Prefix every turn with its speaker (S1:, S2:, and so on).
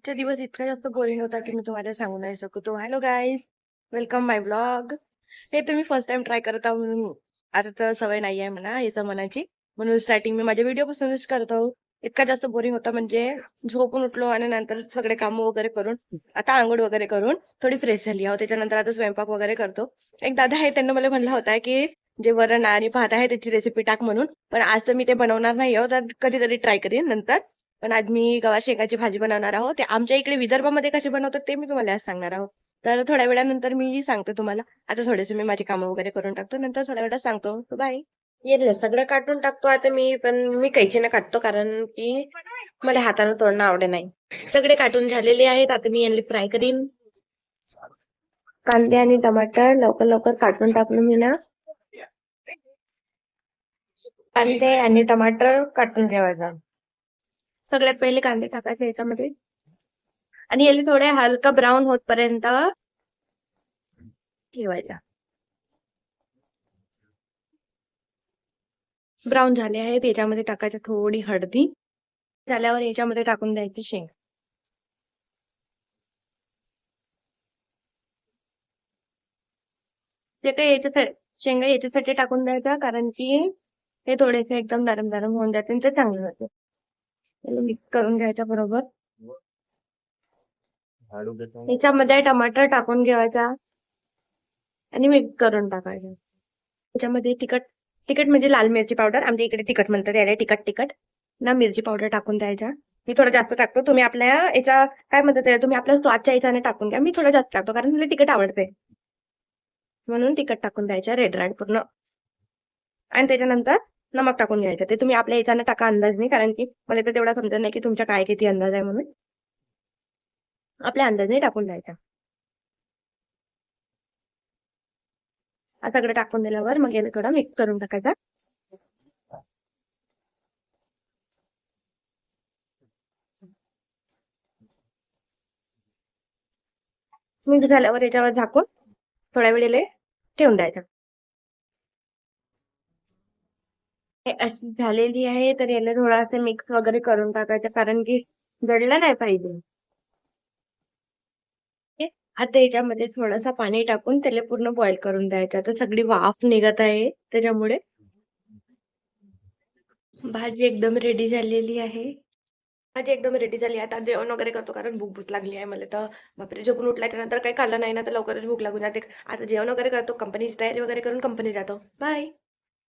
S1: आजचा दिवस इतका जास्त बोरिंग होता की मी तुम्हाला सांगू नाही शकतो. हॅलो गाईज, वेलकम माय ब्लॉग. हे तुम्ही फर्स्ट टाइम ट्राय करत आहो म्हणून आता तर सवय नाही आहे म्हणा याचं मनाची, म्हणून स्टार्टिंग मी माझ्या व्हिडिओ पासूनच करत आहो. इतका जास्त बोरिंग होता म्हणजे झोपून उठलो आणि नंतर सगळे कामं वगैरे करून आता आंघोळ वगैरे करून थोडी फ्रेश झाली आहो. त्याच्यानंतर आता स्वयंपाक वगैरे करतो. एक दादा आहे, त्यांना मला म्हणला होता की जे वरण आणि भात आहे त्याची रेसिपी टाक म्हणून, पण आज तर मी ते बनवणार नाही आहो, तर कधीतरी ट्राय करीन नंतर. पण आज मी गवार शेंगाची भाजी बनवणार आहोत. ते आमच्या इकडे विदर्भामध्ये कशी बनवतात ते मी तुम्हाला आज सांगणार आहोत. तर थोड्या वेळानंतर मी सांगते तुम्हाला. आता थोडेसे मी माझी कामं वगैरे करून टाकतो, नंतर थोड्या वेळात सांगतो. बाय. येईल सगळं काटून टाकतो आता मी, पण मी कैचीने काटतो कारण की मला हाताने तोडणं आवडे नाही. सगळे काटून झालेले आहेत, आता मी यांना फ्राय करीन. कांदे आणि टमाटर लवकर लवकर काटून टाकलो मी ना. कांदे आणि टमाटर काटून ठेवायचा. सगळ्यात पहिले कांदे टाकायचे याच्यामध्ये आणि याला थोडे हलका ब्राऊन होतपर्यंत ठेवायचा. ब्राऊन झाले आहेत, याच्यामध्ये टाकायची थोडी हळदी. झाल्यावर याच्यामध्ये टाकून द्यायची शेंग. ते काय याच्यासाठी शेंगा याच्यासाठी टाकून द्यायचा कारण की ते थोडेसे एकदम नरम नरम होऊन जाते आणि ते चांगलं जाते. त्याला मिक्स करून घ्यायच्या बरोबर. याच्यामध्ये टमाटर टाकून घ्यायचा आणि मिक्स करून टाकायचं. त्याच्यामध्ये तिखट तिखट म्हणजे लाल मिरची पावडर, आमच्या इकडे तिखट म्हणतात याला, तिखट तिखट ना मिरची पावडर टाकून द्यायचा. मी थोडं जास्त टाकतो, तुम्ही आपल्या याच्या काय म्हणतात त्याला, तुम्ही आपल्या स्वादच्या याच्याने टाकून घ्या. मी थोडं जास्त टाकतो कारण मला तिखट आवडते म्हणून तिखट टाकून द्यायच्या रेड रेड पूर्ण. आणि त्याच्यानंतर नमक टाकून घ्यायचं. ते तुम्ही आपल्या याच्याने टाका अंदाज नाही, कारण की मला तर तेवढा समजत नाही की तुमच्या काय किती अंदाज आहे, म्हणून आपल्या अंदाजाने टाकून द्यायचा. सगळं टाकून दिल्यावर मग याला थोडं मिक्स करून टाकायचा. मिक्स झाल्यावर याच्यावर झाकून थोड्या वेळेला ठेवून द्यायचं. हे अशी झालेली आहे, तर याला थोडासा मिक्स वगैरे करून टाकायचं कारण की जळलं नाही पाहिजे. आता याच्यामध्ये थोडासा पाणी टाकून त्याला पूर्ण बॉईल करून द्यायचं. तर सगळी वाफ निघत आहे त्याच्यामुळे. भाजी एकदम रेडी झालेली आहे. भाजी एकदम रेडी झाली. आता जेवण वगैरे करतो कारण भूक लागली आहे मला तर. बापरे, झोपून उठल्याच्या नंतर काही खाल्लं नाही ना तर लवकरच भूक लागून जाते. आता जेवण वगैरे करतो, कंपनीची तयारी वगैरे करून कंपनी जातो. बाय.